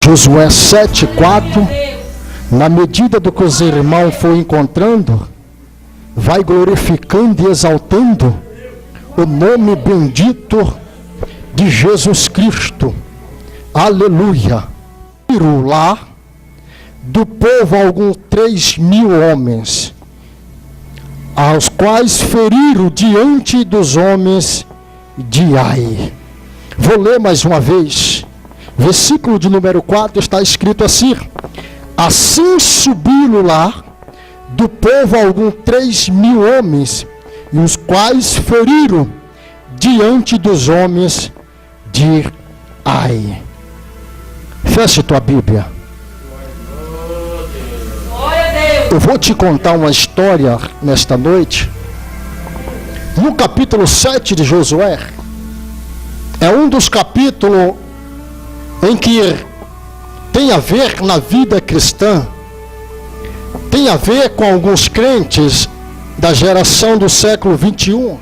Josué 7:4. Na medida do que os irmãos foram encontrando, vai glorificando e exaltando o nome bendito de Jesus Cristo. Aleluia. Lá do povo alguns 3.000 homens, aos quais feriram diante dos homens de Ai. Vou ler mais uma vez. Versículo de número 4 está escrito assim: assim subiram lá do povo alguns 3.000 homens, e os quais feriram diante dos homens de Ai. Feche tua Bíblia. Eu vou te contar uma história nesta noite. No capítulo 7 de Josué, é um dos capítulos em que tem a ver na vida cristã, tem a ver com alguns crentes da geração do século 21.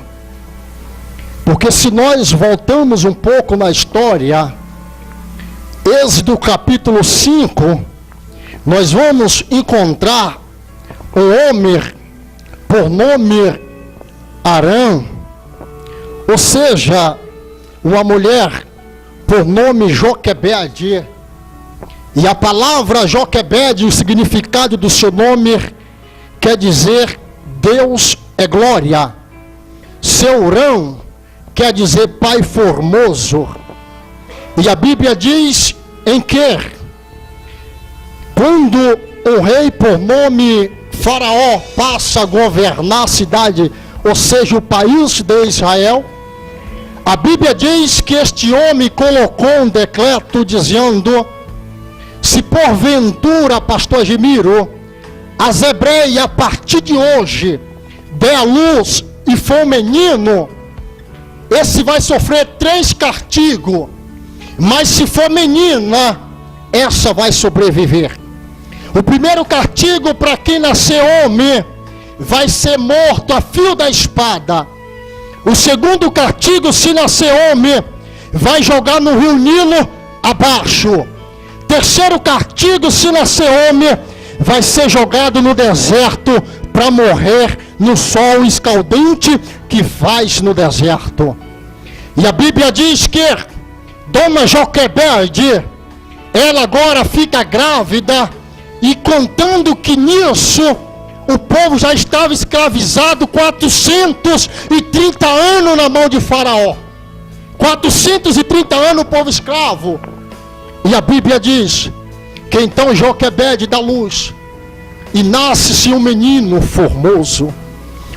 Porque se nós voltamos um pouco na história, Êxodo capítulo 5, nós vamos encontrar um homem por nome Arã, ou seja, uma mulher por nome Joquebede. E a palavra Joquebede, o significado do seu nome quer dizer Deus é glória. Seu Rão quer dizer Pai formoso. E a Bíblia diz em que quando o rei por nome Faraó passa a governar a cidade, ou seja, o país de Israel, a Bíblia diz que este homem colocou um decreto dizendo: se porventura, pastor Gemiro, as hebreias a partir de hoje der a luz e for um menino, esse vai sofrer 3 castigos. Mas se for menina, essa vai sobreviver. O primeiro castigo para quem nascer homem vai ser morto a fio da espada. O segundo castigo, se nascer homem, vai jogar no rio Nilo abaixo. Terceiro castigo, se nascer homem, vai ser jogado no deserto para morrer no sol escaldante que faz no deserto. E a Bíblia diz que Dona Joquebede, ela agora fica grávida, e contando que nisso o povo já estava escravizado 430 anos na mão de Faraó. 430 anos o povo escravo. E a Bíblia diz que então Joquebede dá luz, e nasce-se um menino formoso,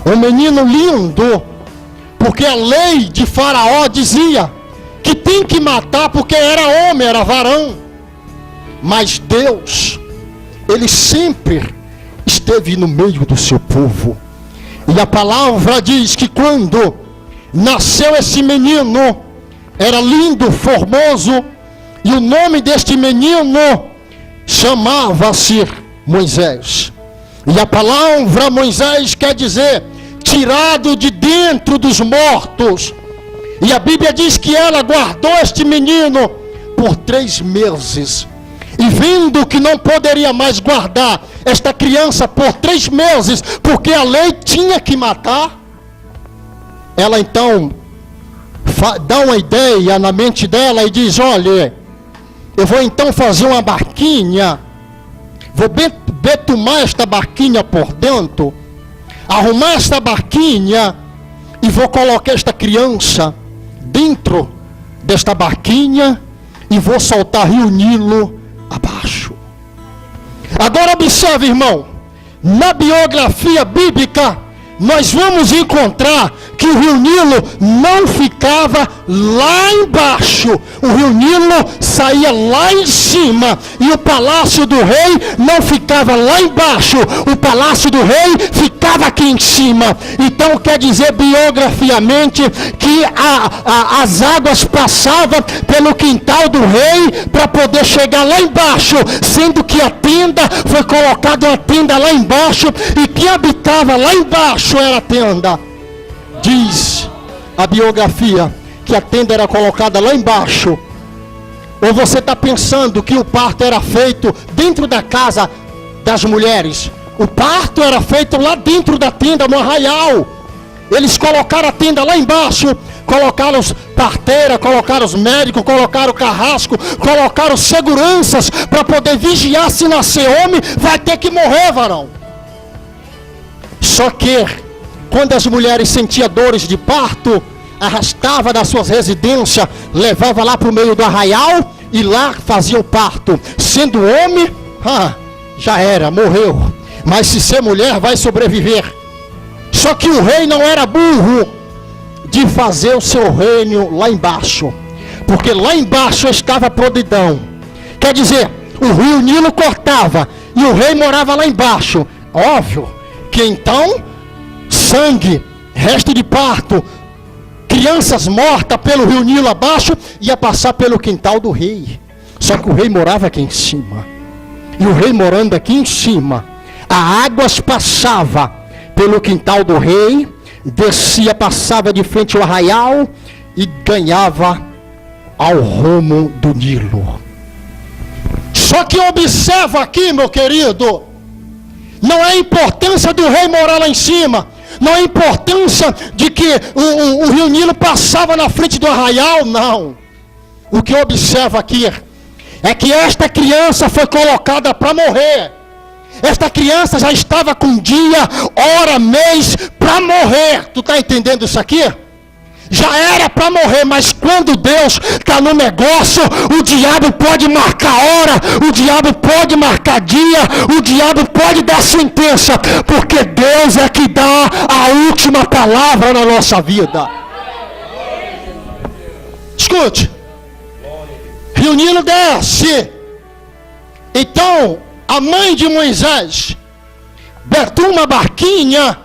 um menino lindo, porque a lei de Faraó dizia que tem que matar porque era homem, era varão. Mas Deus, Ele sempre esteve no meio do seu povo. E a palavra diz que quando nasceu esse menino, era lindo, formoso, e o nome deste menino chamava-se Moisés. E a palavra Moisés quer dizer tirado de dentro dos mortos. E a Bíblia diz que ela guardou este menino por 3 meses. E vendo que não poderia mais guardar esta criança por 3 meses, porque a lei tinha que matar, ela então dá uma ideia na mente dela e diz: olha, eu vou então fazer uma barquinha, vou betumar esta barquinha por dentro, arrumar esta barquinha e vou colocar esta criança dentro desta barquinha e vou soltar rio Nilo abaixo. Agora observe, irmão, na biografia bíblica nós vamos encontrar que o rio Nilo não ficava lá embaixo, o rio Nilo saía lá em cima, e o palácio do rei não ficava lá embaixo, o palácio do rei ficava aqui em cima. Então quer dizer biografiamente que as águas passavam pelo quintal do rei para poder chegar lá embaixo, sendo que a tenda foi colocada, uma tenda lá embaixo, e quem habitava lá embaixo era a tenda. Diz a biografia que a tenda era colocada lá embaixo, Ou você está pensando que o parto era feito dentro da casa das mulheres? O parto era feito lá dentro da tenda, no arraial. Eles colocaram a tenda lá embaixo, colocaram os parteiras, colocaram os médicos, colocaram o carrasco, colocaram seguranças para poder vigiar. Se nascer homem, vai ter que morrer, varão. Só que, quando as mulheres sentiam dores de parto, arrastava das suas residências, levava lá para o meio do arraial e lá fazia o parto. Sendo homem, já era, morreu. Mas se ser mulher, vai sobreviver. Só que o rei não era burro de fazer o seu reino lá embaixo, porque lá embaixo estava a podridão. Quer dizer, o rio Nilo cortava e o rei morava lá embaixo. Óbvio que então sangue, resto de parto, crianças mortas pelo rio Nilo abaixo, ia passar pelo quintal do rei. Só que o rei morava aqui em cima. E o rei morando aqui em cima, a águas passava pelo quintal do rei, descia, passava de frente ao arraial e ganhava ao rumo do Nilo. Só que observa aqui, meu querido, não é a importância do rei morar lá em cima, não é a importância de que o rio Nilo passava na frente do arraial, não. O que observa aqui é que esta criança foi colocada para morrer. Esta criança já estava com dia, hora, mês para morrer. Tu está entendendo isso aqui? Já era para morrer, mas quando Deus está no negócio, o diabo pode marcar hora, o diabo pode marcar dia, o diabo pode dar sentença, porque Deus é que dá a última palavra na nossa vida. Escute, Rio Nilo desce. Então, a mãe de Moisés bota uma barquinha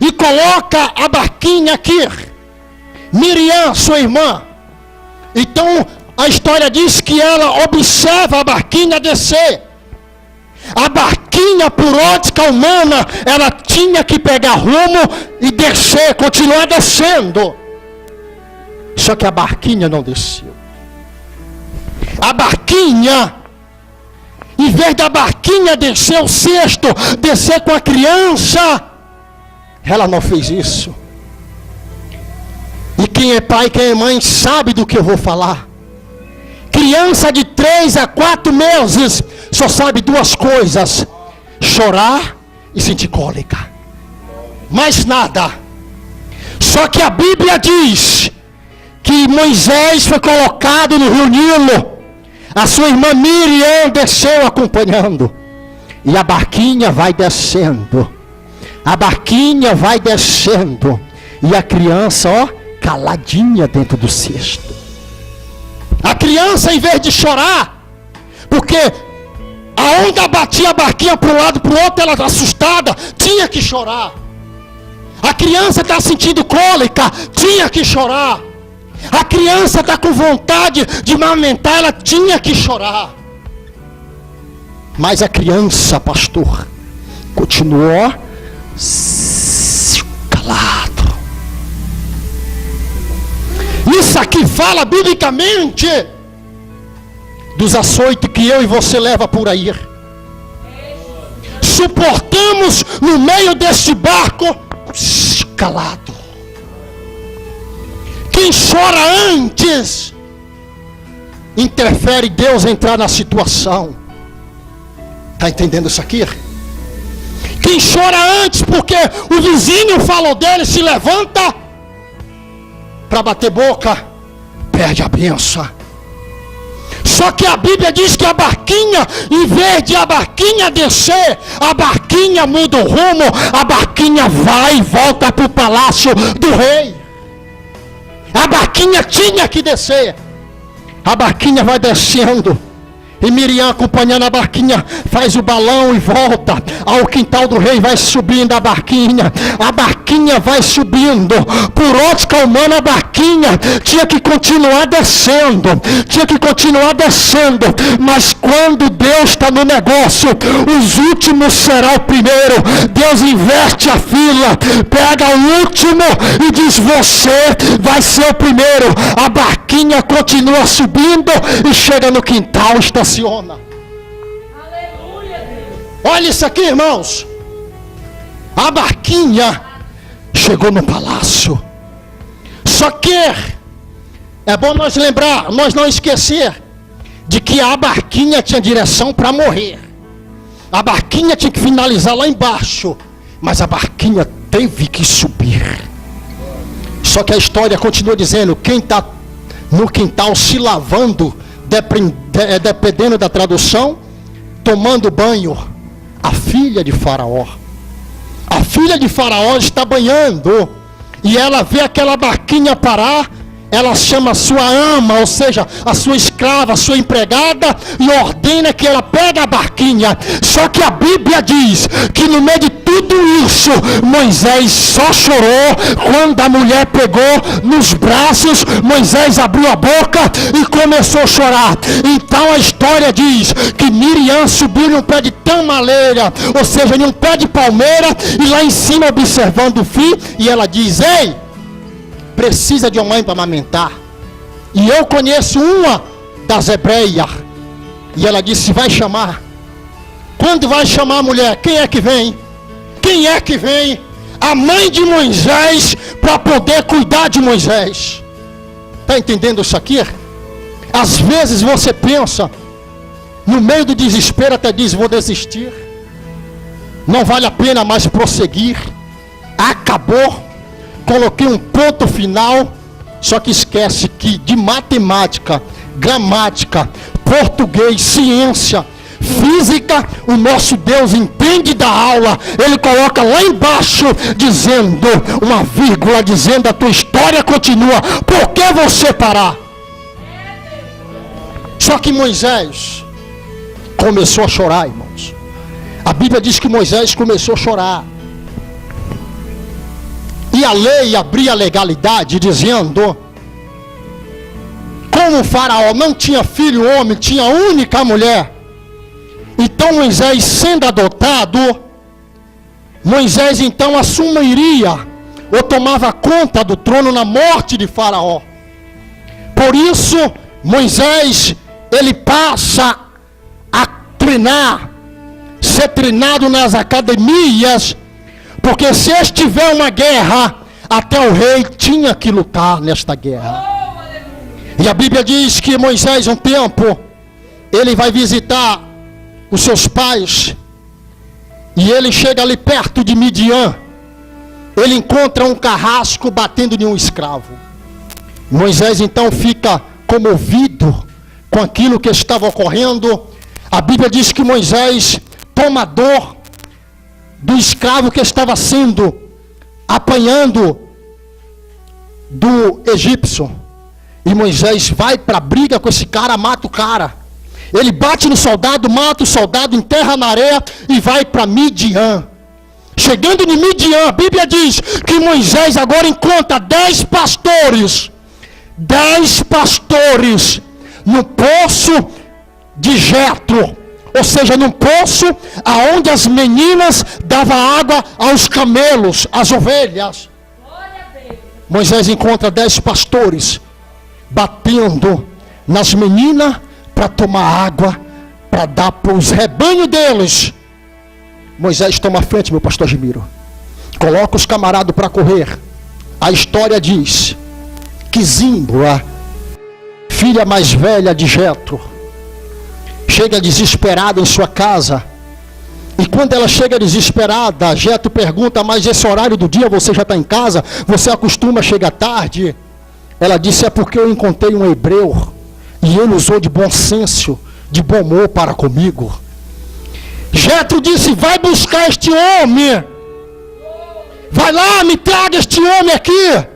e coloca a barquinha aqui. Miriam, sua irmã. Então, a história diz que ela observa a barquinha descer. A barquinha, por ótica humana, ela tinha que pegar rumo e descer, continuar descendo. Só que a barquinha não desceu. A barquinha, em vez da barquinha descer o cesto, descer com a criança, ela não fez isso. E quem é pai, quem é mãe, sabe do que eu vou falar. Criança de 3 a 4 meses, só sabe duas coisas: chorar e sentir cólica. Mais nada. Só que a Bíblia diz que Moisés foi colocado no rio Nilo. A sua irmã Miriam desceu acompanhando. E a barquinha vai descendo. A barquinha vai descendo. E a criança, caladinha dentro do cesto. A criança, em vez de chorar, porque a onda batia a barquinha para um lado, para o outro, ela assustada, tinha que chorar. A criança está sentindo cólica, tinha que chorar. A criança está com vontade de amamentar, ela tinha que chorar. Mas a criança, pastor, continuou calado. Isso aqui fala biblicamente dos açoites que eu e você leva por aí. Suportamos no meio deste barco calado. Quem chora antes, interfere Deus entrar na situação. Está entendendo isso aqui? Quem chora antes, porque o vizinho falou dele, se levanta para bater boca, perde a benção. Só que a Bíblia diz que a barquinha, em vez de a barquinha descer, a barquinha muda o rumo, a barquinha vai e volta para o palácio do rei. A barquinha tinha que descer. A barquinha vai descendo. E Miriam, acompanhando a barquinha, faz o balão e volta ao quintal do rei, vai subindo a barquinha vai subindo, por ótica humana a barquinha tinha que continuar descendo, mas quando Deus está no negócio, os últimos serão o primeiro. Deus inverte a fila, pega o último e diz: você vai ser o primeiro. A barquinha continua subindo e chega no quintal, estaciona. Aleluia, Deus. Olha isso aqui, irmãos. A barquinha chegou no palácio. Só que é bom nós lembrar, nós não esquecer de que a barquinha tinha direção para morrer. A barquinha tinha que finalizar lá embaixo, mas a barquinha teve que subir. Só que a história continua dizendo: quem está no quintal se lavando, dependendo da tradução, tomando banho, a filha de Faraó. A filha de Faraó está banhando, e ela vê aquela barquinha parar. Ela chama a sua ama, ou seja, a sua escrava, a sua empregada, e ordena que ela pegue a barquinha. Só que a Bíblia diz que no meio de tudo isso, Moisés só chorou quando a mulher pegou nos braços. Moisés abriu a boca e começou a chorar. Então a história diz que Miriam subiu num pé de tamaleira, ou seja, num pé de palmeira, e lá em cima observando o fim, e ela diz: ei, precisa de uma mãe para amamentar. E eu conheço uma das hebreias. E ela disse: vai chamar. Quando vai chamar a mulher, quem é que vem? Quem é que vem? A mãe de Moisés, para poder cuidar de Moisés. Está entendendo isso aqui? Às vezes você pensa, no meio do desespero até diz: vou desistir, não vale a pena mais prosseguir, acabou, coloquei um ponto final. Só que esquece que de matemática, gramática, português, ciência, física, o nosso Deus entende da aula. Ele coloca lá embaixo, dizendo uma vírgula, dizendo: a tua história continua. Por que você parar? Só que Moisés começou a chorar, irmãos. A Bíblia diz que Moisés começou a chorar. E a lei abria a legalidade, dizendo: como o Faraó não tinha filho homem, tinha única mulher. Então Moisés, sendo adotado, Moisés então assumiria ou tomava conta do trono na morte de Faraó. Por isso Moisés, ele passa a treinar, ser treinado nas academias, porque se estiver uma guerra, até o rei tinha que lutar nesta guerra. E a Bíblia diz que Moisés, um tempo, ele vai visitar os seus pais, e ele chega ali perto de Midian. Ele encontra um carrasco batendo em um escravo. Moisés então fica comovido com aquilo que estava ocorrendo. A Bíblia diz que Moisés toma dor do escravo que estava sendo apanhando do egípcio. E Moisés vai para a briga com esse cara, mata o cara. Ele bate no soldado, mata o soldado, enterra na areia e vai para Midian. Chegando em Midian, a Bíblia diz que Moisés agora encontra 10 pastores. 10 pastores no poço de Jetro. Ou seja, num poço aonde as meninas davam água aos camelos, às ovelhas. Moisés encontra 10 pastores batendo nas meninas para tomar água, para dar para os rebanhos deles. Moisés toma a frente, meu pastor Gemiro. Coloca os camaradas para correr. A história diz que Zímbora, filha mais velha de Jetro, chega desesperada em sua casa. E quando ela chega desesperada, Jetro pergunta: mas esse horário do dia você já está em casa? Você acostuma chegar tarde? Ela disse: é porque eu encontrei um hebreu e ele usou de bom senso, de bom humor para comigo. Jetro disse: vai buscar este homem, vai lá, me traga este homem aqui.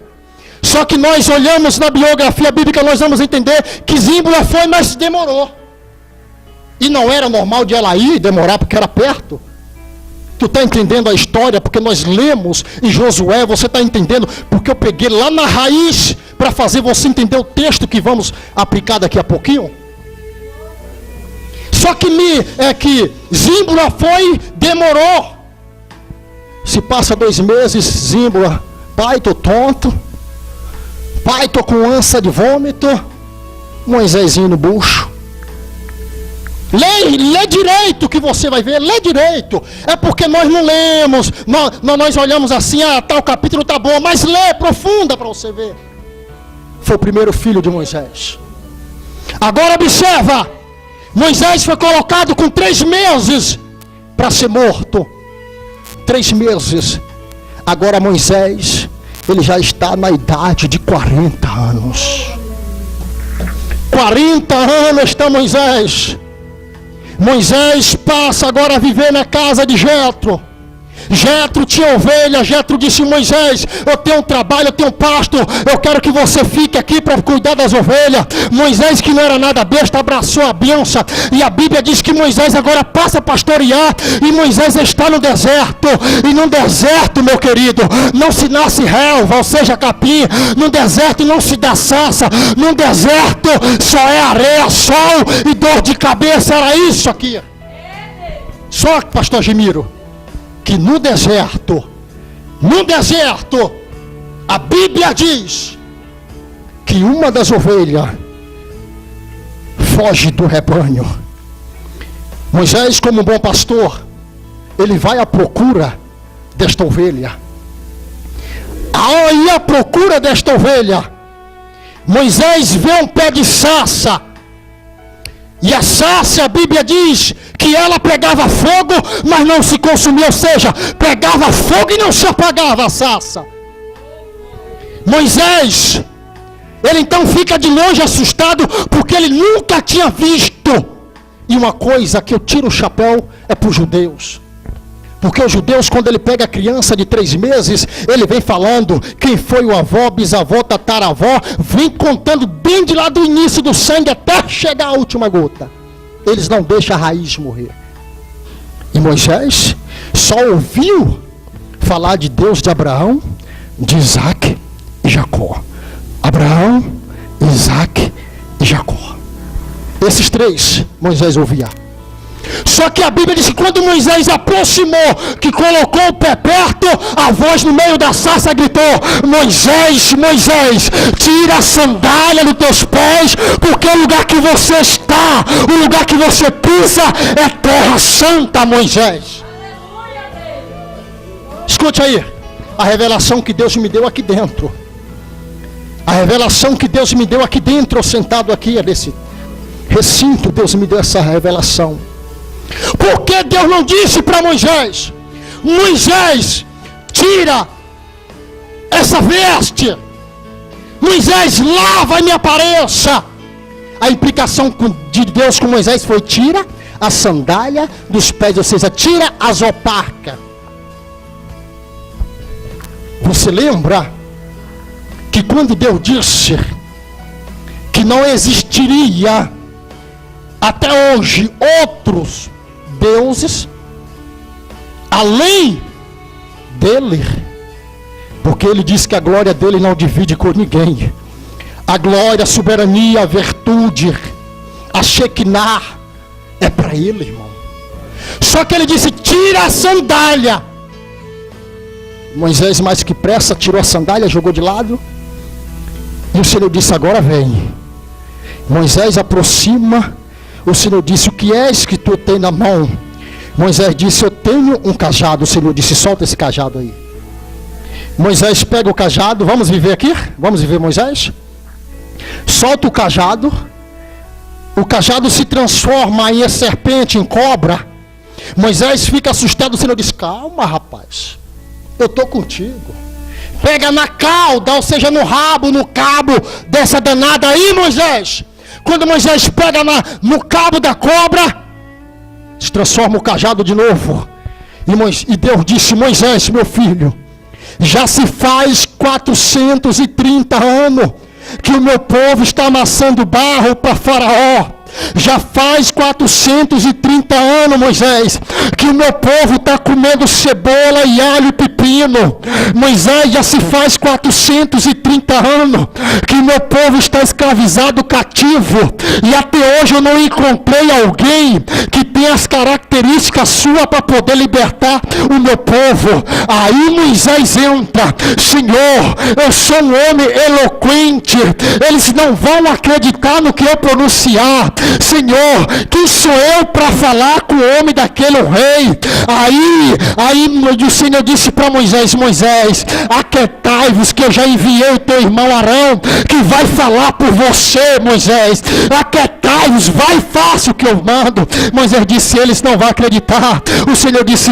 Só que nós olhamos na biografia bíblica, nós vamos entender que Zímbora foi, mas demorou. E não era normal de ela ir, demorar porque era perto. Tu está entendendo a história? Porque nós lemos em Josué, você está entendendo? Porque eu peguei lá na raiz para fazer você entender o texto que vamos aplicar daqui a pouquinho. Só que Zímbula demorou. Se passa 2 meses, Zímbula, pai, tô tonto. Pai, tô com ânsia de vômito. Moisésinho no bucho. Lê direito que você vai ver, lê direito. É porque nós não lemos, nós olhamos assim, tal capítulo tá bom, mas lê profunda para você ver. Foi o primeiro filho de Moisés. Agora observa, Moisés foi colocado com 3 meses para ser morto. 3 meses. Agora Moisés, ele já está na idade de 40 anos. 40 anos está Moisés. Moisés passa agora a viver na casa de Jetro. Jetro tinha ovelha. Jetro disse: Moisés, eu tenho um trabalho, eu tenho um pasto, eu quero que você fique aqui para cuidar das ovelhas. Moisés, que não era nada besta, abraçou a benção. E a Bíblia diz que Moisés agora passa a pastorear. E Moisés está no deserto. E no deserto, meu querido, não se nasce relva, ou seja, capim. No deserto não se dá sarça. No deserto só é areia, sol e dor de cabeça. Era isso aqui. Só que, pastor Gemiro, que no deserto, a Bíblia diz que uma das ovelhas foge do rebanho. Moisés, como um bom pastor, ele vai à procura desta ovelha. Ao ir à procura desta ovelha, Moisés vê um pé de sarça. E a sarça, a Bíblia diz que ela pegava fogo, mas não se consumia, ou seja, pegava fogo e não se apagava a sarça. Moisés, ele então fica de longe assustado, porque ele nunca tinha visto. E uma coisa que eu tiro o chapéu é para os judeus. Porque os judeus, quando ele pega a criança de 3 meses, ele vem falando quem foi o avó, bisavó, tataravó, vem contando bem de lá do início do sangue até chegar a última gota. Eles não deixam a raiz morrer. E Moisés só ouviu falar de Deus de Abraão, de Isaac e Jacó. Abraão, Isaac e Jacó. Esses 3 Moisés ouvia. Só que a Bíblia diz que quando Moisés aproximou, que colocou o pé perto, a voz no meio da sarça gritou: Moisés, Moisés, tira a sandália dos teus pés, porque o lugar que você está, o lugar que você pisa, é terra santa, Moisés. Escute aí, a revelação que Deus me deu aqui dentro. A revelação que Deus me deu aqui dentro, sentado aqui, nesse recinto, Deus me deu essa revelação. Porque Deus não disse para Moisés: Moisés, tira essa veste, Moisés, lava e me apareça. A implicação de Deus com Moisés foi: tira a sandália dos pés, ou seja, tira as opacas. Você lembra que quando Deus disse que não existiria até hoje outros deuses além dele, porque ele disse que a glória dele não divide com ninguém. A glória, a soberania, a virtude, a Shekinah é para ele, irmão. Só que ele disse: tira a sandália. Moisés, mais que pressa, tirou a sandália, jogou de lado. E o Senhor disse: agora vem. Moisés aproxima. O Senhor disse: o que és que tu tem na mão? Moisés disse: eu tenho um cajado. O Senhor disse: solta esse cajado aí. Moisés pega o cajado. Vamos viver aqui? Vamos viver, Moisés? Solta o cajado. O cajado se transforma em serpente, em cobra. Moisés fica assustado. O Senhor diz: calma, rapaz, eu estou contigo. Pega na cauda, ou seja, no rabo, no cabo dessa danada aí, Moisés. Quando Moisés pega no cabo da cobra, se transforma o cajado de novo. E Deus disse: Moisés, meu filho, já se faz 430 anos que o meu povo está amassando barro para Faraó. Já faz 430 anos, Moisés, que o meu povo está comendo cebola e alho e pepino. Moisés, já se faz 430 anos que o meu povo está escravizado, cativo. E até hoje eu não encontrei alguém que tenha as características suas para poder libertar o meu povo. Aí Moisés entra: Senhor, eu sou um homem eloquente, eles não vão acreditar no que eu pronunciar. Senhor, quem sou eu para falar com o homem daquele rei? Aí o Senhor disse para Moisés: Moisés, aquietai-vos que eu já enviei o teu irmão Arão, que vai falar por você, Moisés. Aquietai-vos, vai, faça o que eu mando. Moisés disse: eles não vão acreditar. O Senhor disse: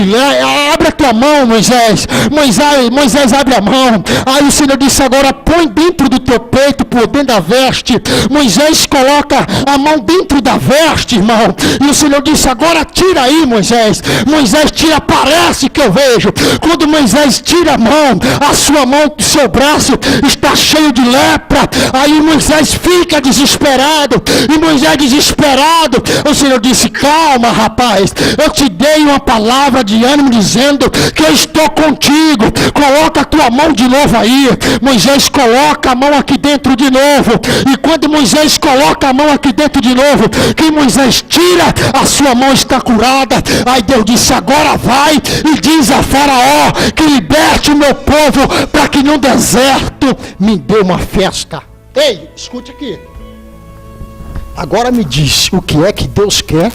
abre a tua mão, Moisés. Moisés abre a mão. Aí o Senhor disse: agora põe dentro do teu peito, por dentro da veste. Moisés coloca a mão dentro da veste, irmão. E o Senhor disse: agora tira aí, Moisés. Moisés tira, parece que eu vejo. Quando Moisés tira a mão, a sua mão, o seu braço está cheio de lepra. Aí Moisés fica desesperado. E Moisés desesperado, o Senhor disse: calma, rapaz, eu te dei uma palavra de ânimo dizendo que eu estou contigo. Coloca a tua mão de novo aí. Moisés coloca a mão aqui dentro de novo. E quando Moisés coloca a mão aqui dentro de novo, que Moisés tira, a sua mão está curada. Aí Deus disse: agora vai e diz a Faraó que liberte o meu povo, para que no deserto me dê uma festa. Ei, escute aqui. Agora me diz, o que é que Deus quer?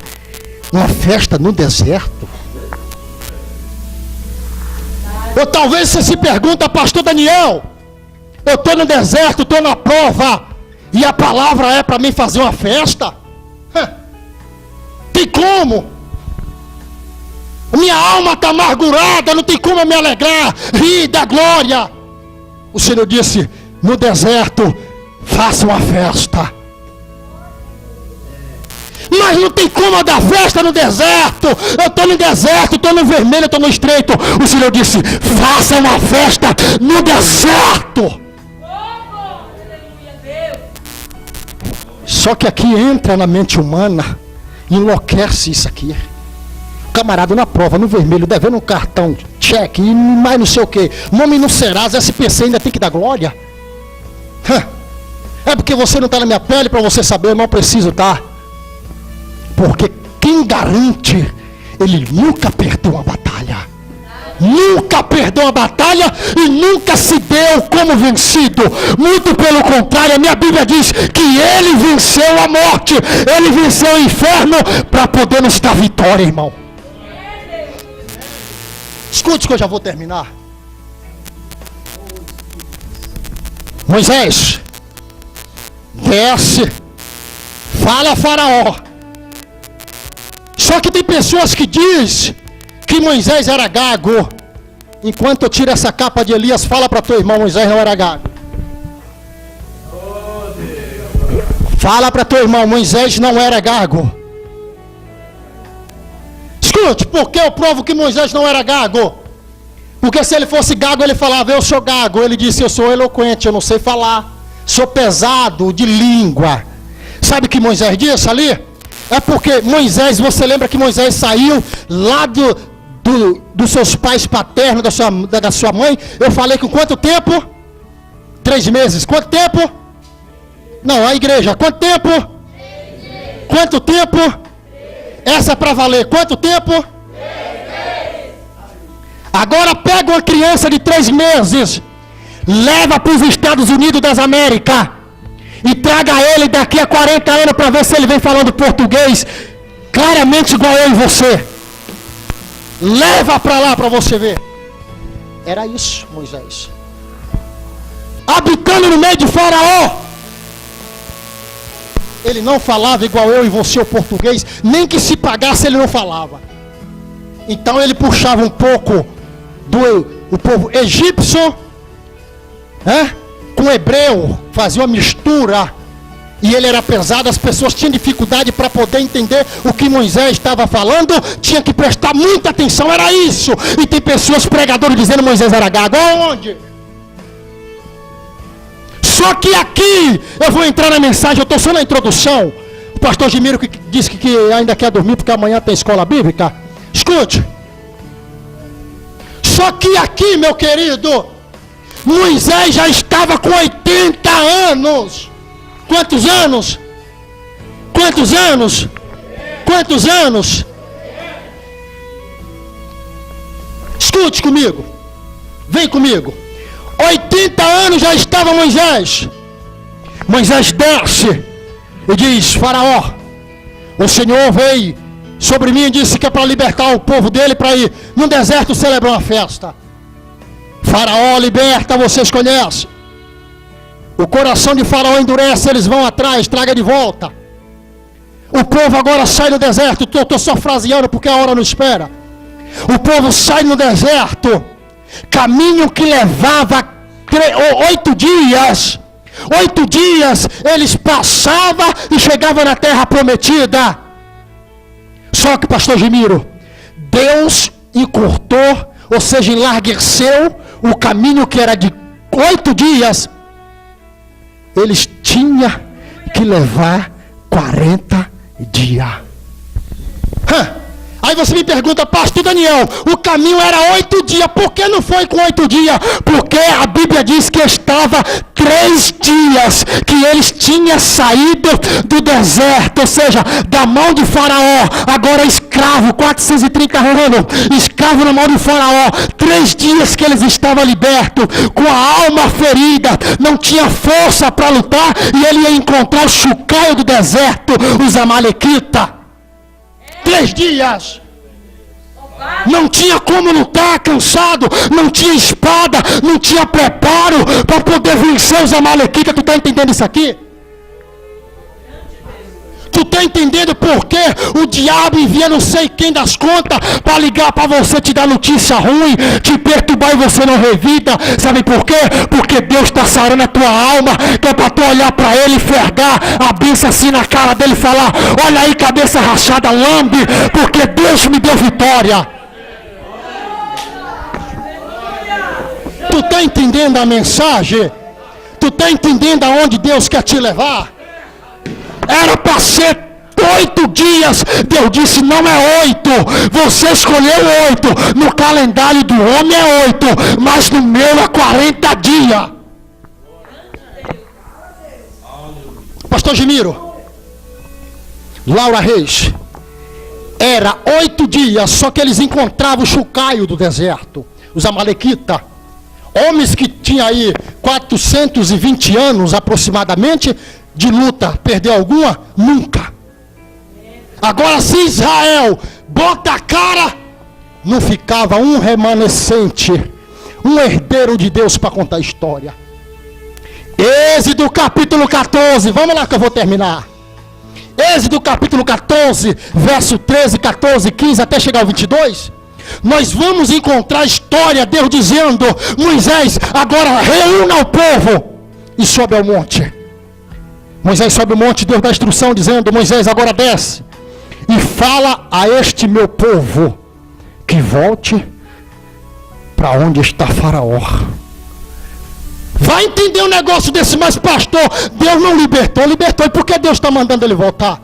Uma festa no deserto? Ou talvez você se pergunta: pastor Daniel, eu estou no deserto, estou na prova, e a palavra é para mim fazer uma festa? Tem como? Minha alma está amargurada, não tem como eu me alegrar, rir da glória. O Senhor disse: no deserto, faça uma festa. Mas não tem como dar festa no deserto. Eu estou no deserto, estou no vermelho, estou no estreito. O Senhor disse: faça uma festa no deserto. Só que aqui entra na mente humana, enlouquece isso aqui. Camarada na prova, no vermelho, devendo um cartão, cheque, e mais não sei o que. Nome no Serasa, SPC ainda tem que dar glória. É porque você não está na minha pele para você saber, eu não preciso estar. Porque quem garante, ele nunca perdeu uma batalha. Nunca perdeu uma batalha e nunca se deu como vencido. Muito pelo contrário, a minha Bíblia diz que ele venceu a morte, ele venceu o inferno para poder nos dar vitória, irmão. Escute que eu já vou terminar. Moisés, desce, fala a Faraó. Só que tem pessoas que dizem que Moisés era gago. Enquanto eu tiro essa capa de Elias, fala para teu irmão: Moisés não era gago. Fala para teu irmão: Moisés não era gago. Escute, por que eu provo que Moisés não era gago? Porque se ele fosse gago, ele falava: eu sou gago. Ele disse: eu sou eloquente, eu não sei falar, sou pesado de língua. Sabe o que Moisés disse ali? É porque Moisés, você lembra que Moisés saiu lá dos seus pais paternos, da sua mãe? Eu falei com quanto tempo? 3 meses. Quanto tempo? Não, a igreja. Quanto tempo? 3 meses. Quanto tempo? 3 meses. Essa é para valer. Quanto tempo? 3 meses. Agora pega uma criança de 3 meses, leva para os Estados Unidos das Américas e traga ele daqui a 40 anos para ver se ele vem falando português claramente igual eu e você. Leva para lá para você ver. Era isso, Moisés. Habitando no meio de Faraó. Ele não falava igual eu e você o português, nem que se pagasse ele não falava. Então ele puxava um pouco do povo egípcio, com o hebreu, fazia uma mistura, e ele era pesado, as pessoas tinham dificuldade para poder entender o que Moisés estava falando, tinha que prestar muita atenção, era isso. E tem pessoas, pregadores, dizendo que Moisés era gago. Aonde? Só que aqui, eu vou entrar na mensagem, eu estou só na introdução, O pastor Gimiro que disse que ainda quer dormir porque amanhã tem escola bíblica. Escute. Só que aqui, meu querido, Moisés já estava com 80 anos. Quantos anos? Quantos anos? Quantos anos? Escute comigo. Vem comigo. 80 anos já estava Moisés. Moisés desce e diz: Faraó, o Senhor veio sobre mim e disse que é para libertar o povo dele, para ir no deserto celebrar uma festa. Faraó liberta, vocês conhecem. O coração de Faraó endurece, eles vão atrás, traga de volta. O povo agora sai do deserto. Estou só fraseando porque a hora não espera. O povo sai no deserto, caminho que levava 8 dias. 8 dias eles passavam e chegavam na terra prometida. Só que, pastor Gimiro, Deus encurtou, ou seja, enlargueceu o caminho que era de 8 dias. Eles tinham que levar 40 dias. Aí você me pergunta: pastor Daniel, o caminho era 8 dias, por que não foi com 8 dias? Porque a Bíblia diz que estava 3 dias que eles tinham saído do deserto, ou seja, da mão de Faraó, agora escravo, 430 anos, escravo na mão de Faraó. 3 dias que eles estavam libertos, com a alma ferida, não tinha força para lutar, e ele ia encontrar o chocalho do deserto, os amalequitas. 3 dias. Não tinha como lutar, cansado, não tinha espada, não tinha preparo para poder vencer os amalequitas. Tu está entendendo isso aqui? Tu está entendendo por que o diabo envia não sei quem das contas para ligar para você, te dar notícia ruim, te perturbar e você não revida? Sabe por quê? Porque Deus está sarando a tua alma, que é para tu olhar para ele e enfergar a bênção assim na cara dele e falar: olha aí, cabeça rachada, lambe, porque Deus me deu vitória. Tu está entendendo a mensagem? Tu está entendendo aonde Deus quer te levar? Era para ser 8 dias. Deus disse: não é 8. Você escolheu 8. No calendário do homem é 8, mas no meu é 40 dias. Pastor Gimiro, Laura Reis, era 8 dias, só que eles encontravam o chocalho do deserto, os amalequitas. Homens que tinham aí 420 anos aproximadamente de luta, perdeu alguma? Nunca. Agora, se Israel bota a cara, não ficava um remanescente, um herdeiro de Deus para contar a história. Êxodo capítulo 14, vamos lá que eu vou terminar. Êxodo capítulo 14, verso 13, 14, 15 até chegar ao 22. Nós vamos encontrar a história, Deus dizendo: Moisés, agora reúna o povo e sobe ao monte. Moisés sobe o monte, Deus dá instrução dizendo: Moisés, agora desce e fala a este meu povo que volte para onde está Faraó. Vai entender um negócio desse, mas pastor, Deus não libertou. E por que Deus está mandando ele voltar?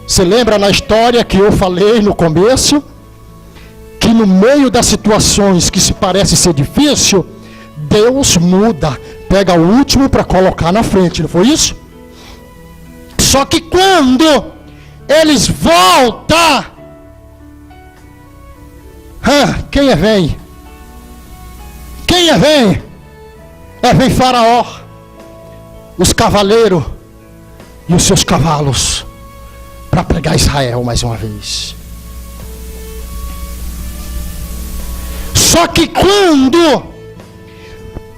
Você lembra na história que eu falei no começo? Que no meio das situações que se parece ser difícil, Deus muda, pega o último para colocar na frente, não foi isso? Só que quando eles voltam, quem é vem? Quem é vem? Vem Faraó, os cavaleiros e os seus cavalos, para pegar Israel mais uma vez. Só que quando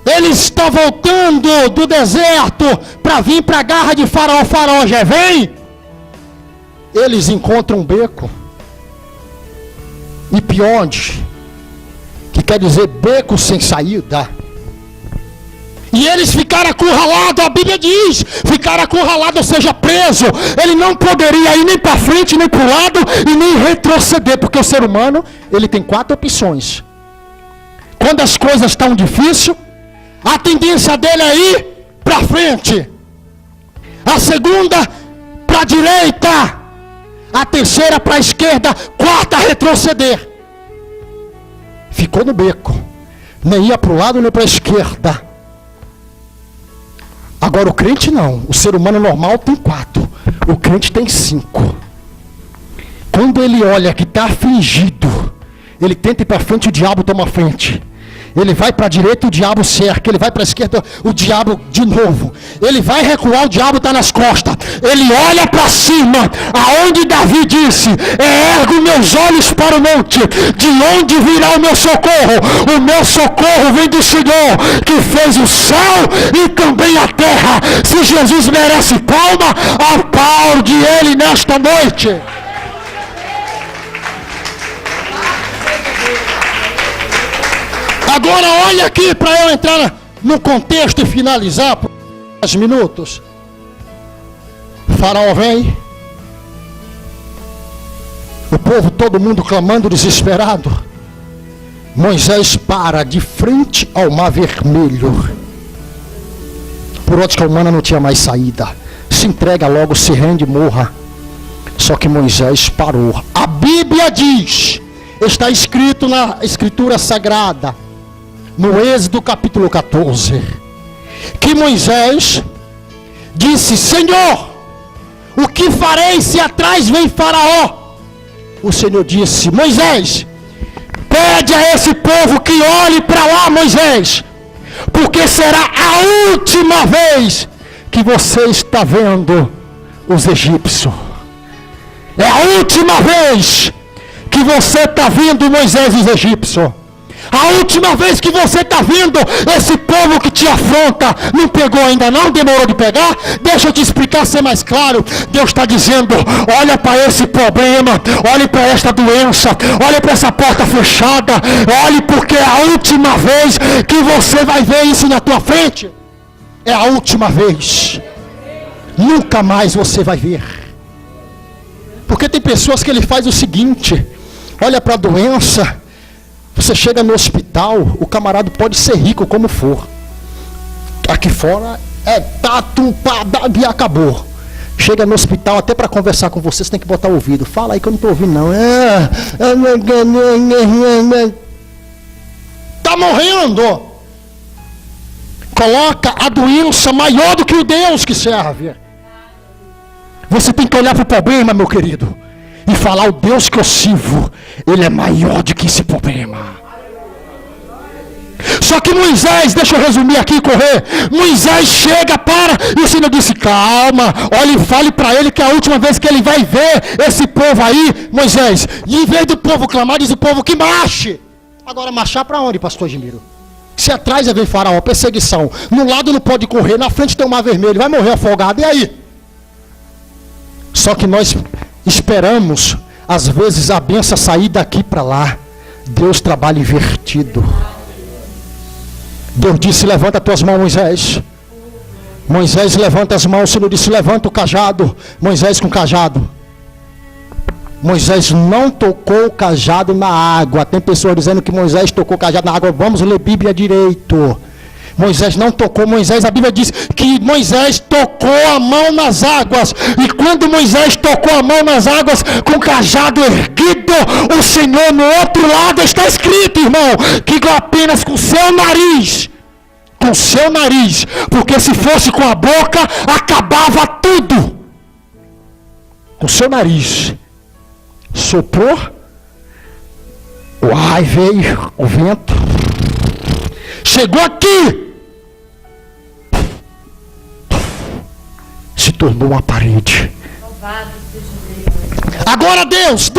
ele está voltando do deserto para vir para a garra de Faraó, Faraó já vem, eles encontram um beco, Ipionde, que quer dizer beco sem saída. E eles ficaram acurralados, a Bíblia diz, ficaram acurralados, ou seja, preso. Ele não poderia ir nem para frente, nem para o lado, e nem retroceder, porque o ser humano, ele tem 4 opções. Quando as coisas estão difíceis, a tendência dele é ir para frente. A segunda para a direita, a terceira para a esquerda, quarta a retroceder. Ficou no beco, nem ia para o lado nem para a esquerda. Agora o crente não, o ser humano normal tem 4, o crente tem 5. Quando ele olha que está afligido, ele tenta ir para frente, o diabo toma frente. Ele vai para a direita, o diabo cerca. Ele vai para a esquerda, o diabo de novo. Ele vai recuar, o diabo está nas costas. Ele olha para cima, aonde Davi disse: ergo meus olhos para o monte, de onde virá o meu socorro? O meu socorro vem do Senhor, que fez o céu e também a terra. Se Jesus merece palma, aplaude ele nesta noite. Agora olha aqui para eu entrar no contexto e finalizar por 10 minutos. Faraó vem. O povo, todo mundo clamando, desesperado. Moisés para de frente ao mar vermelho. Por ótica humana não tinha mais saída. Se entrega logo, se rende, morra. Só que Moisés parou. A Bíblia diz, está escrito na Escritura Sagrada, no Êxodo capítulo 14, que Moisés disse: Senhor, o que farei se atrás vem Faraó? O Senhor disse: Moisés, pede a esse povo que olhe para lá, Moisés, porque será a última vez que você está vendo os egípcios. É a última vez que você está vendo, Moisés, os egípcios. A última vez que você está vendo esse povo que te afronta. Não pegou ainda não? Demorou de pegar? Deixa eu te explicar, ser mais claro. Deus está dizendo: olha para esse problema, olhe para esta doença, olhe para essa porta fechada, olhe, porque é a última vez que você vai ver isso na tua frente. É a última vez. Nunca mais você vai ver. Porque tem pessoas que ele faz o seguinte: olha para a doença. Você chega no hospital, o camarada pode ser rico como for. Aqui fora é tato, e acabou. Chega no hospital, até para conversar com você, você tem que botar o ouvido. Fala aí que eu não estou ouvindo não. Está morrendo. Coloca a doença maior do que o Deus que serve. Você tem que olhar para o problema, meu querido, e falar: o Deus que eu sirvo, ele é maior do que esse problema. Só que Moisés, deixa eu resumir aqui e correr. Moisés chega, para, e o Senhor disse: calma, olhe e fale para ele que é a última vez que ele vai ver esse povo aí, Moisés. E em vez do povo clamar, diz o povo que marche. Agora marchar para onde, pastor Gemiro? Se atrás vem Faraó, perseguição. No lado não pode correr, na frente tem o mar vermelho, vai morrer afogado, e aí? Só que nós esperamos, às vezes, a bênção sair daqui para lá. Deus trabalha invertido. Deus disse: levanta as tuas mãos, Moisés. Moisés levanta as mãos. O Senhor disse: levanta o cajado. Moisés com o cajado. Moisés não tocou o cajado na água. Tem pessoas dizendo que Moisés tocou o cajado na água. Vamos ler Bíblia direito. Moisés não tocou. Moisés, a Bíblia diz que Moisés tocou a mão nas águas. E quando Moisés tocou a mão nas águas, com o cajado erguido, o Senhor no outro lado, está escrito, irmão, que apenas com seu nariz, porque se fosse com a boca, acabava tudo. Com seu nariz, soprou, o ar veio, o vento, chegou aqui, se tornou uma parede. Agora Deus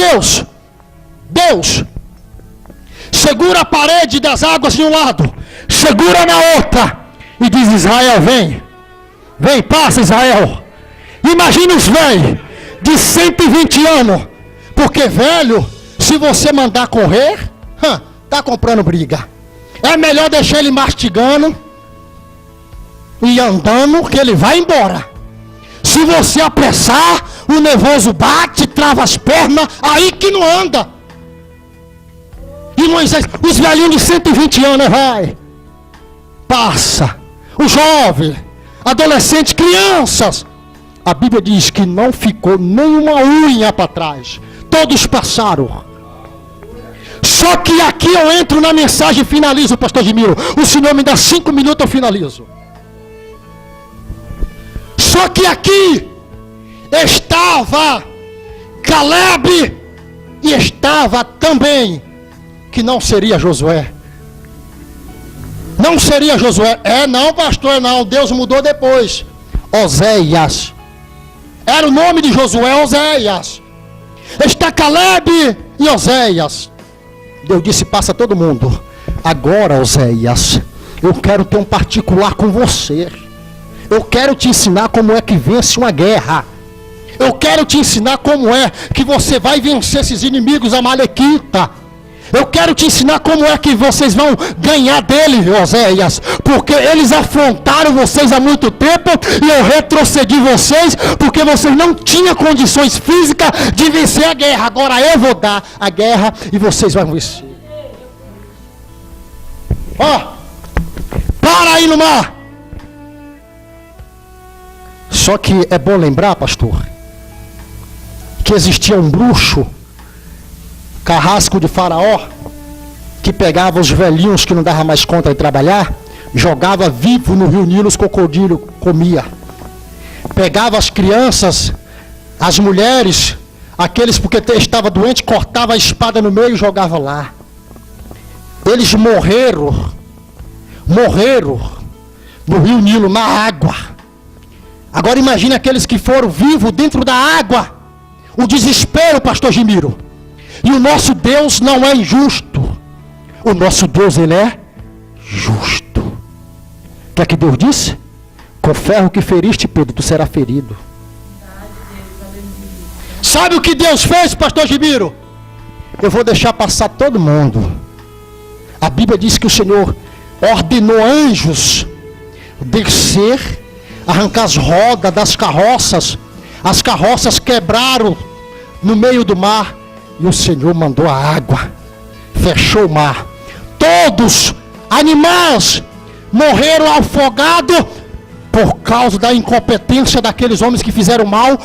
segura a parede das águas de um lado, segura na outra e diz: Israel, vem, passa, Israel. Imagina os velhos de 120 anos, porque velho, se você mandar correr, tá comprando briga. É melhor deixar ele mastigando e andando, que ele vai embora. Se você apressar, o nervoso bate, trava as pernas, aí que não anda. E Moisés, os velhinhos de 120 anos, vai, passa. O jovem, adolescente, crianças, a Bíblia diz que não ficou nenhuma unha para trás. Todos passaram. Só que aqui eu entro na mensagem e finalizo, pastor Gemiro. O senhor me dá 5 minutos, eu finalizo. Só que aqui estava Caleb e estava também, que não seria Josué. Não seria Josué. Não, pastor, não. Deus mudou depois. Oséias. Era o nome de Josué, Oséias. Está Caleb e Oséias. Deus disse, passa todo mundo. Agora, Oséias, eu quero ter um particular com você. Eu quero te ensinar como é que vence uma guerra. Eu quero te ensinar como é que você vai vencer esses inimigos amalequitas. Eu quero te ensinar como é que vocês vão ganhar dele, Oséias. Porque eles afrontaram vocês há muito tempo e eu retrocedi vocês porque vocês não tinham condições físicas de vencer a guerra. Agora eu vou dar a guerra e vocês vão vencer. Para aí no mar. Só que é bom lembrar, pastor, que existia um bruxo, carrasco de Faraó, que pegava os velhinhos que não davam mais conta de trabalhar, jogava vivo no rio Nilo, os crocodilos comia. Pegava as crianças, as mulheres, aqueles porque estava doente, cortava a espada no meio e jogava lá. Eles morreram no rio Nilo, na água. Agora imagine aqueles que foram vivos dentro da água. O desespero, pastor Gemiro. E o nosso Deus não é injusto. O nosso Deus, ele é justo. O que é que Deus disse? Com o ferro que feriste, Pedro, tu serás ferido. Sabe o que Deus fez, pastor Gemiro? Eu vou deixar passar todo mundo. A Bíblia diz que o Senhor ordenou anjos descer, arrancar as rodas das carroças. As carroças quebraram no meio do mar. E o Senhor mandou a água, fechou o mar. Todos, animais, morreram afogados por causa da incompetência daqueles homens que fizeram mal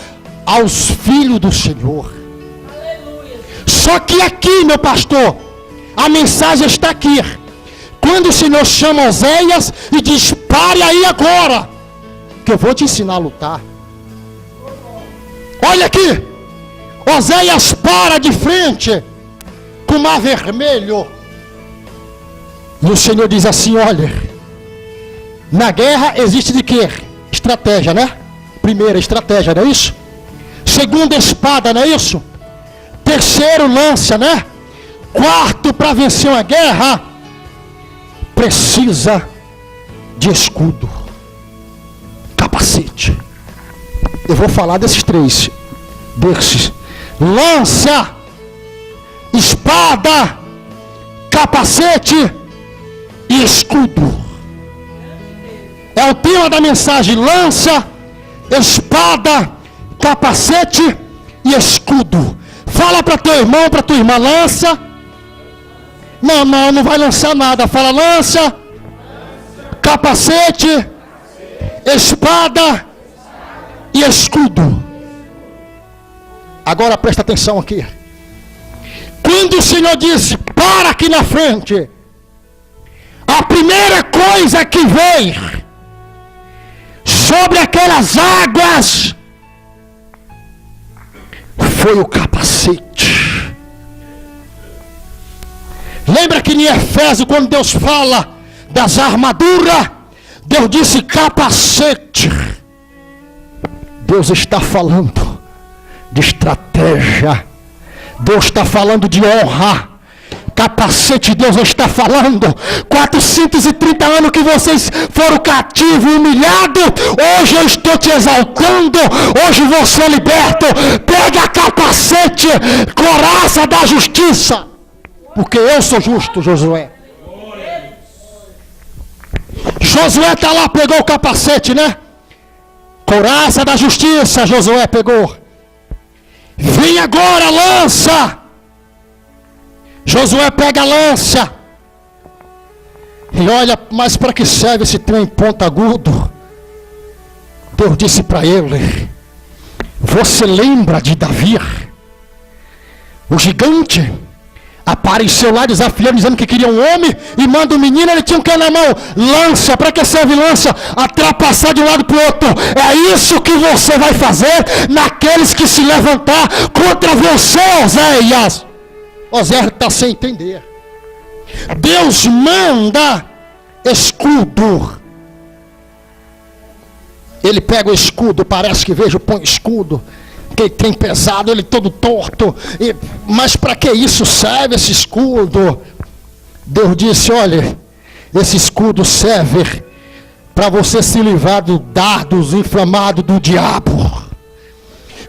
aos filhos do Senhor. Aleluia. Só que aqui, meu pastor, a mensagem está aqui. Quando o Senhor chama Oséias e diz, pare aí agora, que eu vou te ensinar a lutar. Olha aqui. Oséias para de frente com o mar vermelho. E o Senhor diz assim, olha, na guerra existe de quê? Estratégia, né? Primeira, estratégia, não é isso? Segunda, espada, não é isso? Terceiro, lança, né? Quarto, para vencer uma guerra, precisa de escudo, capacete. Eu vou falar desses três. Lança, espada, capacete e escudo. É o tema da mensagem. Lança, espada, capacete e escudo. Fala para teu irmão, para tua irmã, lança. Não vai lançar nada. Fala lança, capacete, espada e escudo. Agora presta atenção aqui. Quando o Senhor diz, para aqui na frente, a primeira coisa que veio sobre aquelas águas foi o capacete. Lembra que em Efésios, quando Deus fala das armaduras, Deus disse capacete. Deus está falando de estratégia. Deus está falando de honra. Capacete, Deus está falando. 430 anos que vocês foram cativos, humilhados. Hoje eu estou te exaltando. Hoje você é liberto. Pega a capacete, coraça da justiça. Porque eu sou justo, Josué. Josué está lá, pegou o capacete, né? Coraça da justiça, Josué pegou. Vem agora, lança. Josué pega a lança. E olha, mas para que serve esse trem ponta agudo? Deus disse para ele, Você lembra de Davi? O gigante apareceu lá desafiando, dizendo que queria um homem, e manda um menino, ele tinha um que na mão, lança. Para que serve lança? Atrapassar de um lado para o outro. É isso que você vai fazer naqueles que se levantar contra você, Oséias. Oséias está sem entender. Deus manda escudo. Ele pega o escudo, parece que vejo, põe escudo. Que tem pesado, ele todo torto. Mas para que isso serve, esse escudo? Deus disse, olha, esse escudo serve para você se livrar do dardos inflamados do diabo.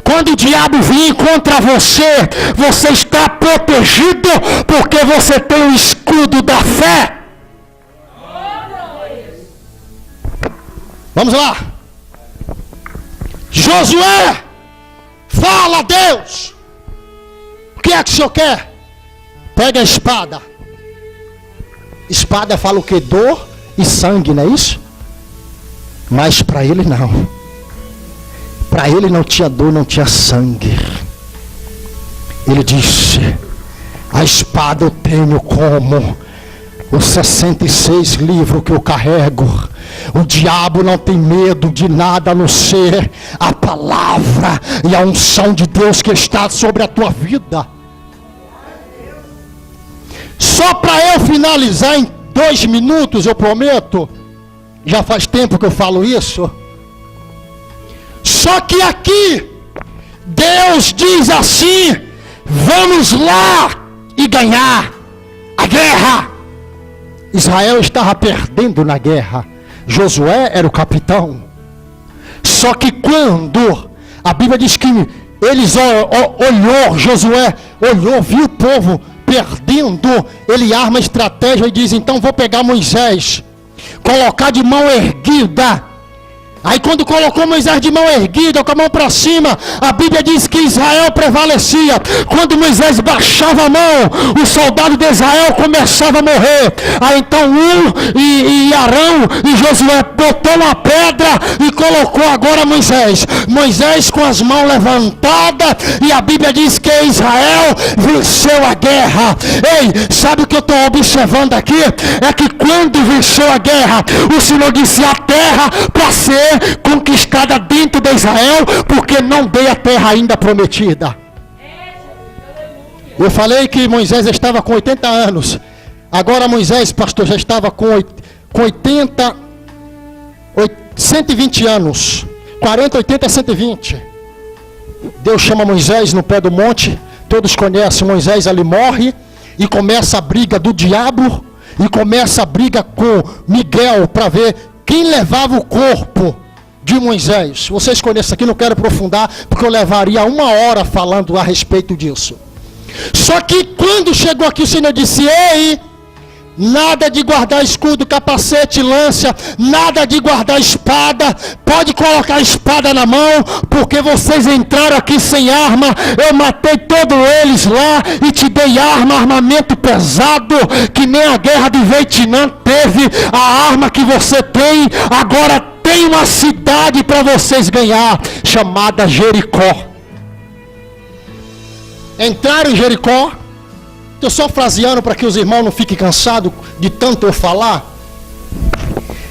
Quando o diabo vir contra você, você está protegido, porque você tem o escudo da fé. Vamos lá. Josué, fala a Deus. O que é que o senhor quer? Pega a espada. Espada fala o que? Dor e sangue, não é isso? Mas para ele não. Para ele não tinha dor, não tinha sangue. Ele disse, a espada eu tenho como os 66 livros que eu carrego. O diabo não tem medo de nada a não ser a palavra e a unção de Deus que está sobre a tua vida. Só para eu finalizar em 2 minutos, eu prometo. Já faz tempo que eu falo isso. Só que aqui Deus diz assim: vamos lá e ganhar a guerra. Israel estava perdendo na guerra. Josué era o capitão. Só que quando a Bíblia diz que Josué olhou, viu o povo perdendo, ele arma a estratégia e diz, então vou pegar Moisés, colocar de mão erguida. Aí quando colocou Moisés de mão erguida, com a mão para cima, a Bíblia diz que Israel prevalecia. Quando Moisés baixava a mão, o soldado de Israel começava a morrer. Aí então e Arão e Josué botou uma pedra e colocou agora Moisés. Moisés com as mãos levantadas, e a Bíblia diz que Israel venceu a guerra. Ei, sabe o que eu estou observando aqui? É que quando venceu a guerra, o Senhor disse, a terra para ser conquistada dentro de Israel, porque não dei a terra ainda prometida. Eu falei que Moisés estava com 80 anos. Agora Moisés, pastor, já estava com 120 anos. 40, 80, 120. Deus chama Moisés no pé do monte. Todos conhecem, Moisés ali morre. E começa a briga do diabo. E começa a briga com Miguel para ver quem levava o corpo de Moisés. Vocês conhecem aqui, não quero aprofundar, porque eu levaria 1 hora falando a respeito disso. Só que quando chegou aqui, o Senhor disse, ei, nada de guardar escudo, capacete, lança, nada de guardar espada, pode colocar a espada na mão, porque vocês entraram aqui sem arma, eu matei todos eles lá, e te dei armamento pesado, que nem a guerra do Vietnã teve, a arma que você tem, agora tem uma cidade para vocês ganhar, chamada Jericó. Entraram em Jericó. Estou só fraseando para que os irmãos não fiquem cansados de tanto eu falar.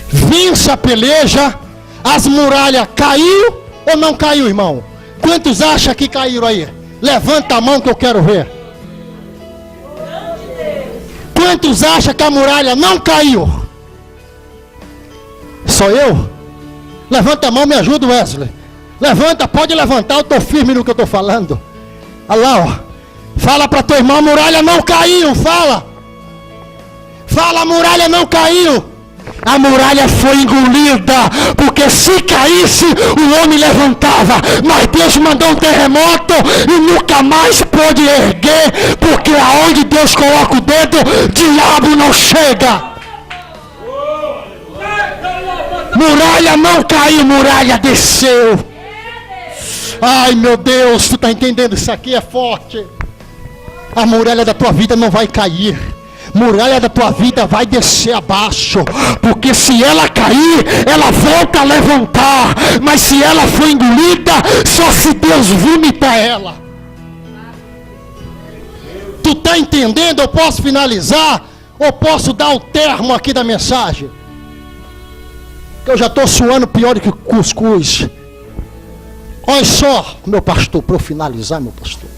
Vence a peleja, as muralhas caiu ou não caiu, irmão? Quantos acham que caíram aí? Levanta a mão que eu quero ver. Quantos acham que a muralha não caiu? Só eu? Levanta a mão, me ajuda, Wesley. Levanta, pode levantar, eu estou firme no que eu estou falando. Olha lá, ó. Fala para tua irmã, a muralha não caiu, fala. Fala, a muralha não caiu. A muralha foi engolida, porque se caísse, o homem levantava. Mas Deus mandou um terremoto e nunca mais pôde erguer, porque aonde Deus coloca o dedo, diabo não chega. Muralha não caiu, muralha desceu. Ai meu Deus, tu está entendendo? Isso aqui é forte. A muralha da tua vida não vai cair. muralha da tua vida vai descer abaixo, porque se ela cair, ela volta a levantar, mas se ela for engolida, só se Deus vomitar ela. Tu está entendendo? Eu posso finalizar, ou posso dar o termo aqui da mensagem? Eu já estou suando pior do que cuscuz. Olha só, meu pastor, para eu finalizar, meu pastor.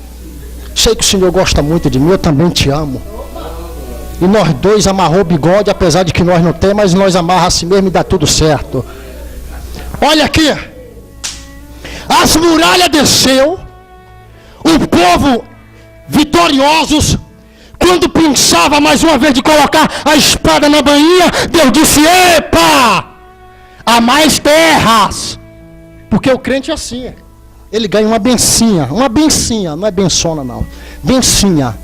Sei que o Senhor gosta muito de mim, eu também te amo. E nós dois amarrou o bigode, apesar de que nós não temos, mas nós amarramos assim mesmo e dá tudo certo. Olha aqui. As muralhas desceu, o povo vitoriosos, quando pensava mais uma vez de colocar a espada na bainha, Deus disse: epa, há mais terras. Porque o crente é assim, ele ganha uma bencinha, não é bençona não, bencinha.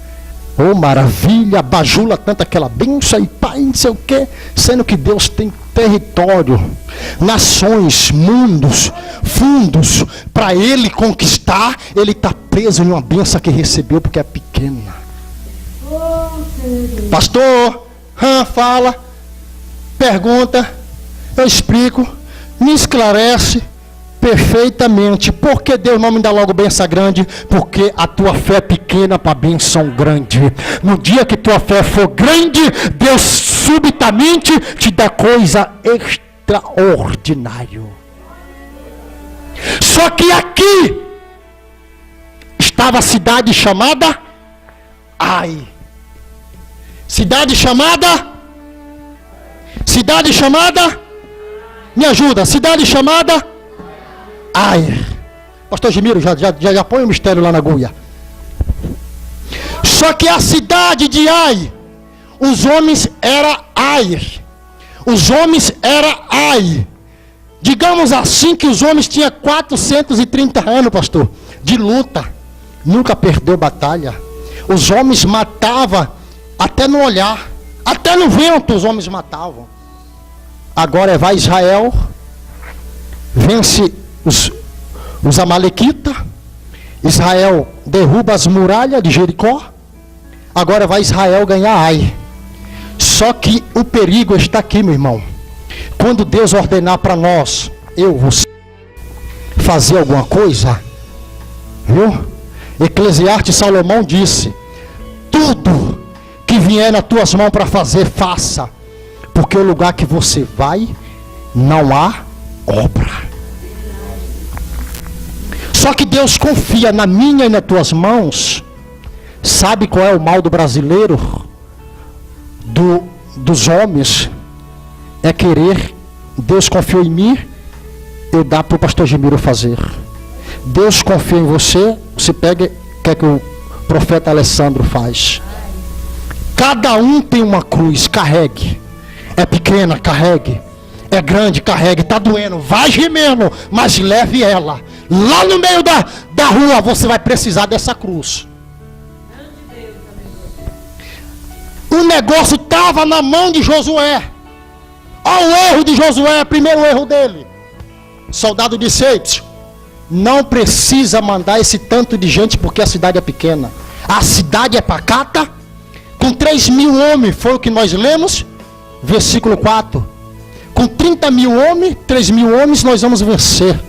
Oh, maravilha, bajula tanto aquela benção e pai, não sei o que, sendo que Deus tem território, nações, mundos, fundos, para ele conquistar. Ele está preso em uma benção que recebeu porque é pequena. Pastor, fala, pergunta, eu explico, me esclarece perfeitamente. Por que Deus não me dá logo benção grande? Porque a tua fé é pequena para benção grande. No dia que tua fé for grande, Deus subitamente te dá coisa extraordinária. Só que aqui estava a cidade chamada Ai. Cidade chamada? Me ajuda, cidade chamada Ai. Pastor Gemiro, já põe o mistério lá na agulha. Só que a cidade de Ai, os homens era Ai. Digamos assim que os homens tinham 430 anos, pastor, de luta. Nunca perdeu batalha. Os homens matavam até no olhar, até no vento os homens matavam. Agora vai Israel, vence os amalequitas. Israel derruba as muralhas de Jericó. Agora vai Israel ganhar Ai. Só que o perigo está aqui, meu irmão. Quando Deus ordenar para nós, você, fazer alguma coisa, viu? Eclesiastes, Salomão disse: tudo que vier nas tuas mãos para fazer, faça, porque o lugar que você vai, não há obra. Só que Deus confia na minha e nas tuas mãos. Sabe qual é o mal do brasileiro? Dos homens? É querer. Deus confiou em mim, eu dá para o pastor Gemiro fazer. Deus confia em você, você pega, quer que o profeta Alessandro faz. Cada um tem uma cruz, carregue. É pequena, carregue. É grande, carregue. Está doendo, vai gemendo, mas leve ela. Lá no meio da rua você vai precisar dessa cruz. O negócio estava na mão de Josué. Olha o erro de Josué, primeiro erro dele. O soldado disse: não precisa mandar esse tanto de gente porque a cidade é pequena. A cidade é pacata, com 3.000 homens, foi o que nós lemos, versículo 4. Com 30.000 homens, 3.000 homens, nós vamos vencer.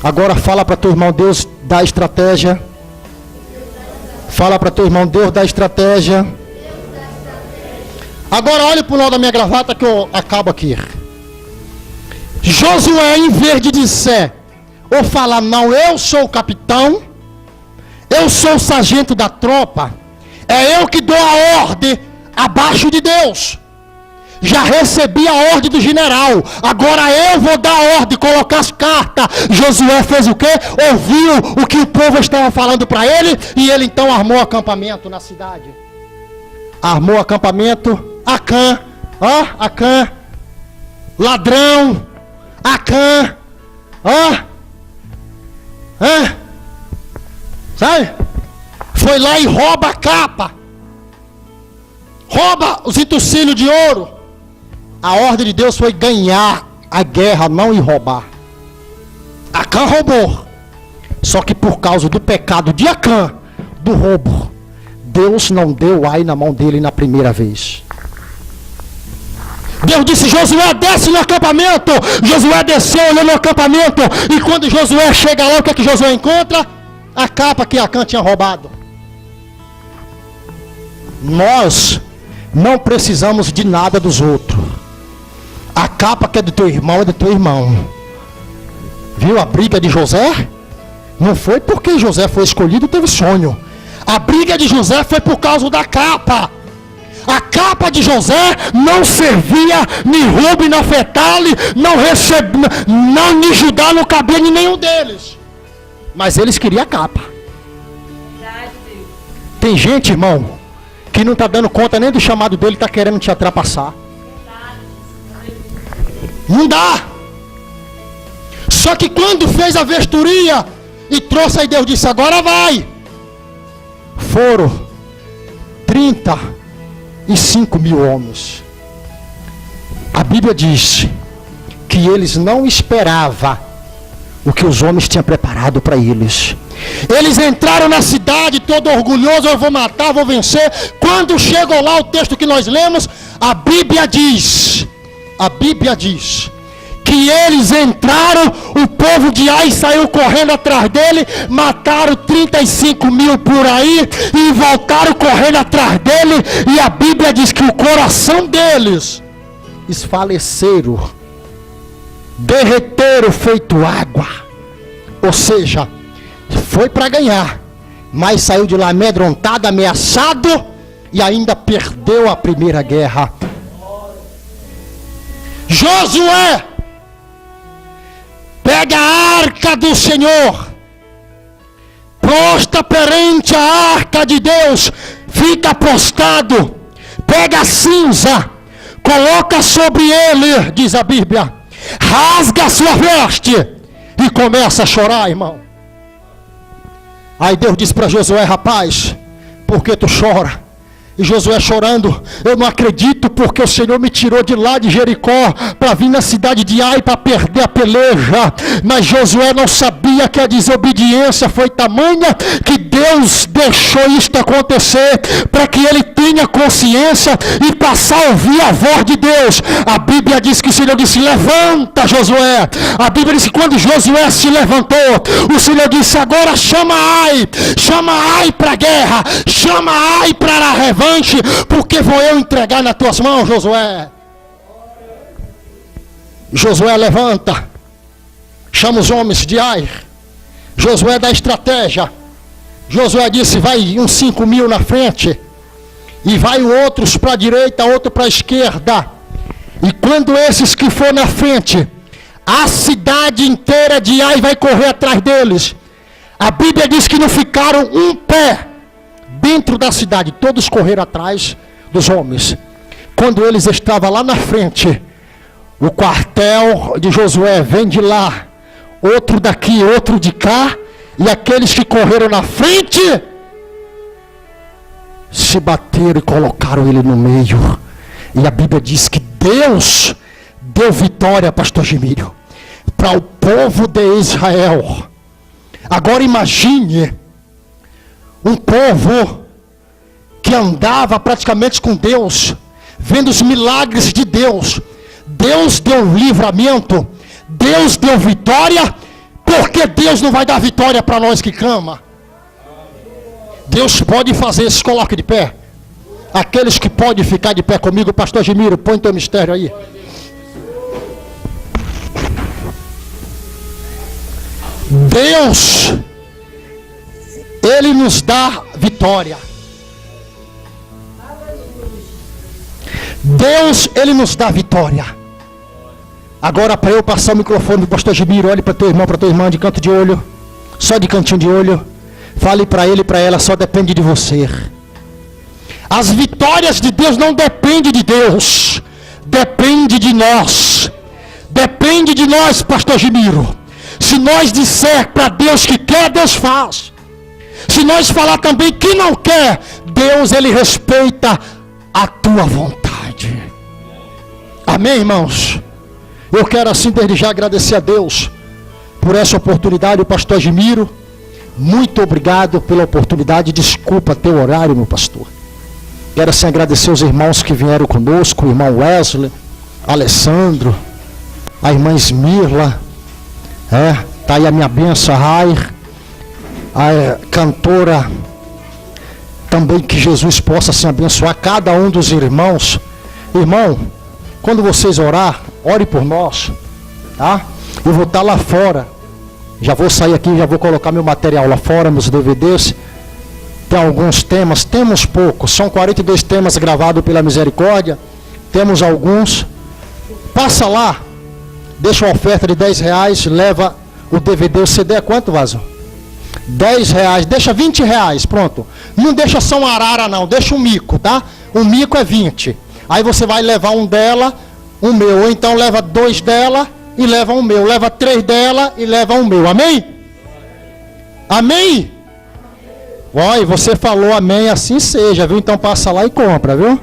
Agora fala para teu irmão: Deus dá estratégia. Fala para teu irmão: Deus dá estratégia. Agora olhe para o lado da minha gravata que eu acabo aqui. Josué, em vez de dizer ou falar: não, eu sou o capitão, eu sou o sargento da tropa, é eu que dou a ordem abaixo de Deus. Já recebi a ordem do general, agora eu vou dar a ordem, colocar as cartas. Josué fez o quê? Ouviu o que o povo estava falando para ele, e ele então armou acampamento na cidade. Armou acampamento. Acã, Acã, ladrão, Acã, sabe? Foi lá e rouba a capa, rouba os utensílios de ouro. A ordem de Deus foi ganhar a guerra, não ir roubar. Acã roubou, só que por causa do pecado de Acã, do roubo, Deus não deu Ai na mão dele na primeira vez. Deus disse: Josué, desce no acampamento. Josué desceu, olhou no acampamento. E quando Josué chega lá, o que é que Josué encontra? A capa que Acã tinha roubado. Nós não precisamos de nada dos outros. A capa que é do teu irmão é do teu irmão. Viu a briga de José? Não foi porque José foi escolhido e teve sonho. A briga de José foi por causa da capa. A capa de José não servia nem Rubem, nem Naphtali, não nem Judá, não cabia em nenhum deles. Mas eles queriam a capa. Tem gente, irmão, que não está dando conta nem do chamado dele, está querendo te ultrapassar. Não dá. Só que quando fez a vistoria e trouxe, aí Deus disse: agora vai. Foram 35 mil homens. A Bíblia diz que eles não esperavam o que os homens tinham preparado para eles. Eles entraram na cidade todo orgulhoso: eu vou matar, vou vencer. Quando chegou lá, o texto que nós lemos, a Bíblia diz que eles entraram, o povo de Ai saiu correndo atrás dele, mataram 35 mil por aí e voltaram correndo atrás dele. E a Bíblia diz que o coração deles esfaleceram, derreteram feito água. Ou seja, foi para ganhar, mas saiu de lá amedrontado, ameaçado, e ainda perdeu a primeira guerra. Josué pega a arca do Senhor, prostra perante a arca de Deus, fica prostrado, pega a cinza, coloca sobre ele, diz a Bíblia, rasga a sua veste e começa a chorar, irmão. Aí Deus disse para Josué: rapaz, por que tu chora? E Josué chorando: eu não acredito, porque o Senhor me tirou de lá de Jericó para vir na cidade de Ai para perder a peleja. Mas Josué não sabia que a desobediência foi tamanha que Deus deixou isto acontecer, para que ele tenha consciência e passar a ouvir a voz de Deus. A Bíblia diz que o Senhor disse: levanta, Josué. A Bíblia diz que quando Josué se levantou, o Senhor disse: agora chama Ai para a guerra, chama Ai para a revanche, porque vou eu entregar nas tuas mãos, Josué. Josué levanta, chama os homens de Ai. Josué dá estratégia. Josué disse: vai uns 5 mil na frente, e vai outros para a direita, outro para a esquerda. E quando esses que for na frente, a cidade inteira de Ai vai correr atrás deles. A Bíblia diz que não ficaram um pé dentro da cidade, todos correram atrás dos homens. Quando eles estavam lá na frente, o quartel de Josué vem de lá, outro daqui, outro de cá, e aqueles que correram na frente se bateram e colocaram ele no meio. E a Bíblia diz que Deus deu vitória, pastor Gemílio, para o povo de Israel. Agora imagine um povo que andava praticamente com Deus, vendo os milagres de Deus. Deus deu livramento, Deus deu vitória. Por que Deus não vai dar vitória para nós que clama? Deus pode fazer, se coloque de pé. Aqueles que podem ficar de pé comigo, pastor Gemiro, põe teu mistério aí. Deus, Ele nos dá vitória. Deus, Ele nos dá vitória. Agora, para eu passar o microfone do pastor Gemiro, olhe para teu irmão, para tua irmã, de canto de olho, só de cantinho de olho. Fale para ele e para ela: só depende de você. As vitórias de Deus não dependem de Deus, depende de nós. Depende de nós, pastor Gemiro. Se nós disser para Deus que quer, Deus faz. Se nós falar também que não quer, Deus, Ele respeita a tua vontade. Amém, irmãos? Eu quero assim desde já agradecer a Deus por essa oportunidade, o pastor Gemiro, Muito obrigado pela oportunidade. Desculpa teu horário, meu pastor. Quero assim agradecer os irmãos que vieram conosco, o irmão Wesley, Alessandro, a irmã Esmirla, tá aí a minha benção, a Rair, a cantora, também que Jesus possa assim abençoar cada um dos irmãos. Irmão, quando vocês orar, ore por nós, tá? Eu vou estar lá fora, já vou sair aqui, já vou colocar meu material lá fora, meus DVDs. Tem alguns temas, temos poucos, são 42 temas gravados pela misericórdia, temos alguns. Passa lá, deixa uma oferta de R$10, leva o DVD, o CD é quanto, Vaso? R$10, deixa R$20, pronto. Não deixa só uma arara não, deixa um mico, tá? Um mico é 20. Aí você vai levar um dela, um meu, ou então leva 2 dela e leva um meu, leva 3 dela e leva um meu, amém? Amém? Olha, você falou amém, assim seja, viu? Então passa lá e compra, viu?